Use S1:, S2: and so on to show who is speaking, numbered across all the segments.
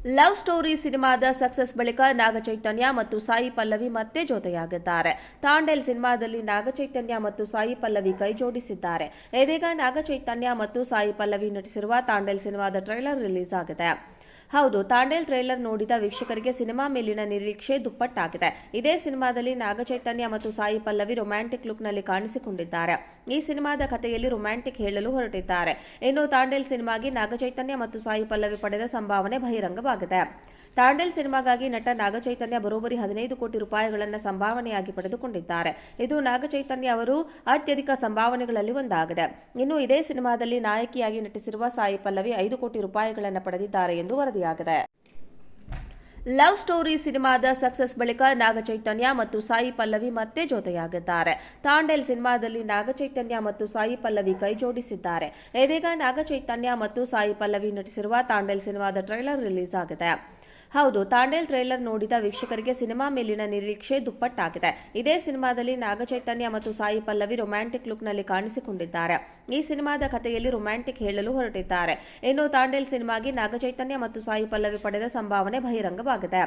S1: Love story ಸಿನಿಮಾದ success ಬಳಿಕ ನಾಗಚೈತನ್ಯ ಮತ್ತು ಸಾಯಿ ಪಲ್ಲವಿ ಮತ್ತೆ ಜೊತೆಯಾಗಿದ್ದಾರೆ. ತಾಂಡೇಲ್ ಸಿನಿಮಾದಲ್ಲಿ ನಾಗಚೈತನ್ಯ ಮತ್ತು ಸಾಯಿ ಪಲ್ಲವಿ ಕೈ ಜೋಡಿಸಿದ್ದಾರೆ. ಇದೀಗ ನಾಗಚೈತನ್ಯ ಮತ್ತು ಸಾಯಿ ಪಲ್ಲವಿ ನಟಿಸಿರುವ ತಾಂಡೇಲ್ ಸಿನಿಮಾದ ಟ್ರೈಲರ್ ರಿಲೀಸ್ ಆಗಿದೆ. ಹೌದು, ತಾಂಡೇಲ್ ಟ್ರೈಲರ್ ನೋಡಿದ ವೀಕ್ಷಕರಿಗೆ ಸಿನಿಮಾ ಮೇಲಿನ ನಿರೀಕ್ಷೆ ದುಪ್ಪಟ್ಟಾಗಿದೆ. ಇದೇ ಸಿನಿಮಾದಲ್ಲಿ ನಾಗಚೈತನ್ಯ ಮತ್ತು ಸಾಯಿ ಪಲ್ಲವಿ ರೊಮ್ಯಾಂಟಿಕ್ ಲುಕ್ನಲ್ಲಿ ಕಾಣಿಸಿಕೊಂಡಿದ್ದಾರೆ. ಈ ಸಿನಿಮಾದ ಕಥೆಯಲ್ಲಿ ರೊಮ್ಯಾಂಟಿಕ್ ಹೇಳಲು ಹೊರಟಿದ್ದಾರೆ. ಇನ್ನು ತಾಂಡೇಲ್ ಸಿನಿಮಾಗೆ ನಾಗಚೈತನ್ಯ ಮತ್ತು ಸಾಯಿ ಪಲ್ಲವಿ ಪಡೆದ ಸಂಭಾವನೆ ಬಹಿರಂಗವಾಗಿದೆ. ತಾಂಡೇಲ್ ಸಿನಿಮಾಗಾಗಿ ನಟ ನಾಗಚೈತನ್ಯ ಬರೋಬ್ಬರಿ 15 ಕೋಟಿ ರೂಪಾಯಿಗಳನ್ನು ಸಂಭಾವನೆಯಾಗಿ ಪಡೆದುಕೊಂಡಿದ್ದಾರೆ. ಇದು ನಾಗಚೈತನ್ಯ ಅವರು ಅತ್ಯಧಿಕ ಸಂಭಾವನೆಗಳಲ್ಲಿ ಒಂದಾಗಿದೆ. ಇನ್ನು ಇದೇ ಸಿನಿಮಾದಲ್ಲಿ ನಾಯಕಿಯಾಗಿ ನಟಿಸಿರುವ ಸಾಯಿ ಪಲ್ಲವಿ 5 ಕೋಟಿ ರೂಪಾಯಿಗಳನ್ನು ಪಡೆದಿದ್ದಾರೆ ಎಂದು ವರದಿಯಾಗಿದೆ. ಲವ್ ಸ್ಟೋರಿ ಸಿನಿಮಾದ ಸಕ್ಸಸ್ ಬಳಿಕ ನಾಗಚೈತನ್ಯ ಮತ್ತು ಸಾಯಿ ಪಲ್ಲವಿ ಮತ್ತೆ ಜೊತೆಯಾಗಿದ್ದಾರೆ. ತಾಂಡೇಲ್ ಸಿನಿಮಾದಲ್ಲಿ ನಾಗಚೈತನ್ಯ ಮತ್ತು ಸಾಯಿ ಪಲ್ಲವಿ ಕೈ ಜೋಡಿಸಿದ್ದಾರೆ. ಇದೀಗ ನಾಗಚೈತನ್ಯ ಮತ್ತು ಸಾಯಿ ಪಲ್ಲವಿ ನಟಿಸಿರುವ ತಾಂಡೇಲ್ ಸಿನಿಮಾದ ಟ್ರೈಲರ್ ರಿಲೀಸ್ ಆಗಿದೆ. ಹೌದು, ತಾಂಡೇಲ್ ಟ್ರೈಲರ್ ನೋಡಿದ ವೀಕ್ಷಕರಿಗೆ ಸಿನಿಮಾ ಮೇಲಿನ ನಿರೀಕ್ಷೆ ದುಪ್ಪಟ್ಟಾಗಿದೆ. ಇದೇ ಸಿನಿಮಾದಲ್ಲಿ ನಾಗಚೈತನ್ಯ ಮತ್ತು ಸಾಯಿ ಪಲ್ಲವಿ ರೊಮ್ಯಾಂಟಿಕ್ ಲುಕ್ನಲ್ಲಿ ಕಾಣಿಸಿಕೊಂಡಿದ್ದಾರೆ. ಈ ಸಿನಿಮಾದ ಕಥೆಯಲ್ಲಿ ರೊಮ್ಯಾಂಟಿಕ್ ಹೇಳಲು ಹೊರಟಿದ್ದಾರೆ. ಇನ್ನು ತಾಂಡೇಲ್ ಸಿನಿಮಾಗೆ ನಾಗಚೈತನ್ಯ ಮತ್ತು ಸಾಯಿ ಪಲ್ಲವಿ ಪಡೆದ ಸಂಭಾವನೆ ಬಹಿರಂಗವಾಗಿದೆ.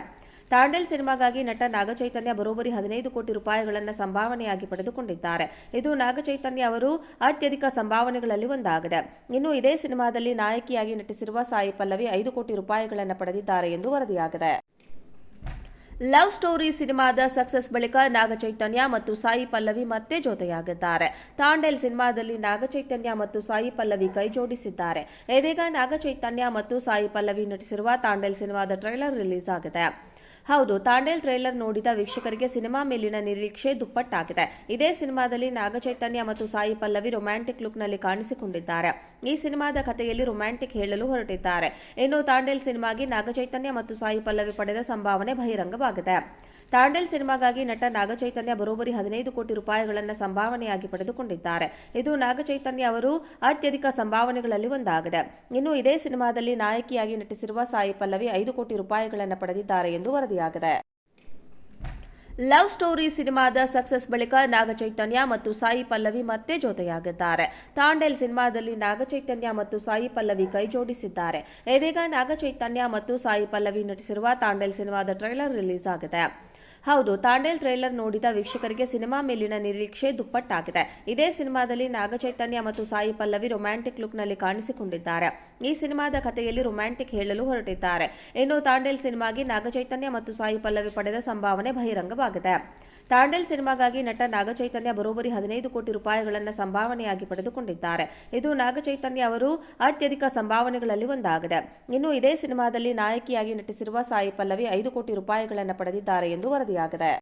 S1: ತಾಂಡೇಲ್ ಸಿನಿಮಾಗಾಗಿ ನಟ ನಾಗಚೈತನ್ಯ ಬರೋಬ್ಬರಿ 15 ಕೋಟಿ ರೂಪಾಯಿಗಳನ್ನು ಸಂಭಾವನೆಯಾಗಿ ಪಡೆದುಕೊಂಡಿದ್ದಾರೆ. ಇದು ನಾಗಚೈತನ್ಯ ಅವರು ಅತ್ಯಧಿಕ ಸಂಭಾವನೆಗಳಲ್ಲಿ ಒಂದಾಗಿದೆ. ಇನ್ನು ಇದೇ ಸಿನಿಮಾದಲ್ಲಿ ನಾಯಕಿಯಾಗಿ ನಟಿಸಿರುವ ಸಾಯಿ ಪಲ್ಲವಿ 5 ಕೋಟಿ ರೂಪಾಯಿಗಳನ್ನು ಪಡೆದಿದ್ದಾರೆ ಎಂದು ವರದಿಯಾಗಿದೆ. ಲವ್ ಸ್ಟೋರಿ ಸಿನಿಮಾದ ಸಕ್ಸಸ್ ಬಳಿಕ ನಾಗಚೈತನ್ಯ ಮತ್ತು ಸಾಯಿ ಪಲ್ಲವಿ ಮತ್ತೆ ಜೊತೆಯಾಗಿದ್ದಾರೆ. ತಾಂಡೇಲ್ ಸಿನಿಮಾದಲ್ಲಿ ನಾಗಚೈತನ್ಯ ಮತ್ತು ಸಾಯಿ ಪಲ್ಲವಿ ಕೈ ಜೋಡಿಸಿದ್ದಾರೆ. ಇದೀಗ ನಾಗಚೈತನ್ಯ ಮತ್ತು ಸಾಯಿ ಪಲ್ಲವಿ ನಟಿಸಿರುವ ತಾಂಡೇಲ್ ಸಿನಿಮಾದ ಟ್ರೈಲರ್ ರಿಲೀಸ್ ಆಗಿದೆ. ಹೌದು, ತಾಂಡೇಲ್ ಟ್ರೈಲರ್ ನೋಡಿದ ವೀಕ್ಷಕರಿಗೆ ಸಿನಿಮಾ ಮೇಲಿನ ನಿರೀಕ್ಷೆ ದುಪ್ಪಟ್ಟಾಗಿದೆ. ಇದೇ ಸಿನಿಮಾದಲ್ಲಿ ನಾಗಚೈತನ್ಯ ಮತ್ತು ಸಾಯಿ ಪಲ್ಲವಿ ರೊಮ್ಯಾಂಟಿಕ್ ಲುಕ್ನಲ್ಲಿ ಕಾಣಿಸಿಕೊಂಡಿದ್ದಾರೆ. ಈ ಸಿನಿಮಾದ ಕಥೆಯಲ್ಲಿ ರೊಮ್ಯಾಂಟಿಕ್ ಹೇಳಲು ಹೊರಟಿದ್ದಾರೆ. ಇನ್ನು ತಾಂಡೇಲ್ ಸಿನಿಮಾಗೆ ನಾಗಚೈತನ್ಯ ಮತ್ತು ಸಾಯಿ ಪಲ್ಲವಿ ಪಡೆದ ಸಂಭಾವನೆ ಬಹಿರಂಗವಾಗಿದೆ. ತಾಂಡೇಲ್ ಸಿನಿಮಾಗಾಗಿ ನಟ ನಾಗಚೈತನ್ಯ ಬರೋಬ್ಬರಿ 15 ಕೋಟಿ ರೂಪಾಯಿಗಳನ್ನು ಸಂಭಾವನೆಯಾಗಿ ಪಡೆದುಕೊಂಡಿದ್ದಾರೆ. ಇದು ನಾಗಚೈತನ್ಯ ಅವರು ಅತ್ಯಧಿಕ ಸಂಭಾವನೆಗಳಲ್ಲಿ ಒಂದಾಗಿದೆ. ಇನ್ನು ಇದೇ ಸಿನಿಮಾದಲ್ಲಿ ನಾಯಕಿಯಾಗಿ ನಟಿಸಿರುವ ಸಾಯಿ ಪಲ್ಲವಿ 5 ಕೋಟಿ ರೂಪಾಯಿಗಳನ್ನು ಪಡೆದಿದ್ದಾರೆ ಎಂದು ವರದಿಯಾಗಿದೆ. ಲವ್ ಸ್ಟೋರಿ ಸಿನಿಮಾದ ಸಕ್ಸಸ್ ಬಳಿಕ ನಾಗಚೈತನ್ಯ ಮತ್ತು ಸಾಯಿ ಪಲ್ಲವಿ ಮತ್ತೆ ಜೊತೆಯಾಗಿದ್ದಾರೆ. ತಾಂಡೇಲ್ ಸಿನಿಮಾದಲ್ಲಿ ನಾಗಚೈತನ್ಯ ಮತ್ತು ಸಾಯಿ ಪಲ್ಲವಿ ಕೈ ಜೋಡಿಸಿದ್ದಾರೆ. ಇದೀಗ ನಾಗಚೈತನ್ಯ ಮತ್ತು ಸಾಯಿ ಪಲ್ಲವಿ ನಟಿಸಿರುವ ತಾಂಡೇಲ್ ಸಿನಿಮಾದ ಟ್ರೈಲರ್ ರಿಲೀಸ್ ಆಗಿದೆ. ಹೌದು, ತಾಂಡೇಲ್ ಟ್ರೈಲರ್ ನೋಡಿದ ವೀಕ್ಷಕರಿಗೆ ಸಿನಿಮಾ ಮೇಲಿನ ನಿರೀಕ್ಷೆ ದುಪ್ಪಟ್ಟಾಗಿದೆ. ಇದೇ ಸಿನಿಮಾದಲ್ಲಿ ನಾಗಚೈತನ್ಯ ಮತ್ತು ಸಾಯಿ ಪಲ್ಲವಿ ರೊಮ್ಯಾಂಟಿಕ್ ಲುಕ್ನಲ್ಲಿ ಕಾಣಿಸಿಕೊಂಡಿದ್ದಾರೆ. ಈ ಸಿನಿಮಾದ ಕಥೆಯಲ್ಲಿ ರೊಮ್ಯಾಂಟಿಕ್ ಹೇಳಲು ಹೊರಟಿದ್ದಾರೆ. ಇನ್ನು ತಾಂಡೇಲ್ ಸಿನಿಮಾಗೆ ನಾಗಚೈತನ್ಯ ಮತ್ತು ಸಾಯಿ ಪಲ್ಲವಿ ಪಡೆದ ಸಂಭಾವನೆ ಬಹಿರಂಗವಾಗಿದೆ. ತಾಂಡೇಲ್ ಸಿನಿಮಾಗಾಗಿ ನಟ ನಾಗಚೈತನ್ಯ ಬರೋಬ್ಬರಿ 15 ಕೋಟಿ ರೂಪಾಯಿಗಳನ್ನು ಸಂಭಾವನೆಯಾಗಿ ಪಡೆದುಕೊಂಡಿದ್ದಾರೆ. ಇದು ನಾಗಚೈತನ್ಯ ಅವರು ಅತ್ಯಧಿಕ ಸಂಭಾವನೆಗಳಲ್ಲಿ ಒಂದಾಗಿದೆ. ಇನ್ನು ಇದೇ ಸಿನಿಮಾದಲ್ಲಿ ನಾಯಕಿಯಾಗಿ ನಟಿಸಿರುವ ಸಾಯಿ ಪಲ್ಲವಿ 5 ಕೋಟಿ ರೂಪಾಯಿಗಳನ್ನು ಪಡೆದಿದ್ದಾರೆ ಎಂದು ವರದಿಯಾಗಿದೆ.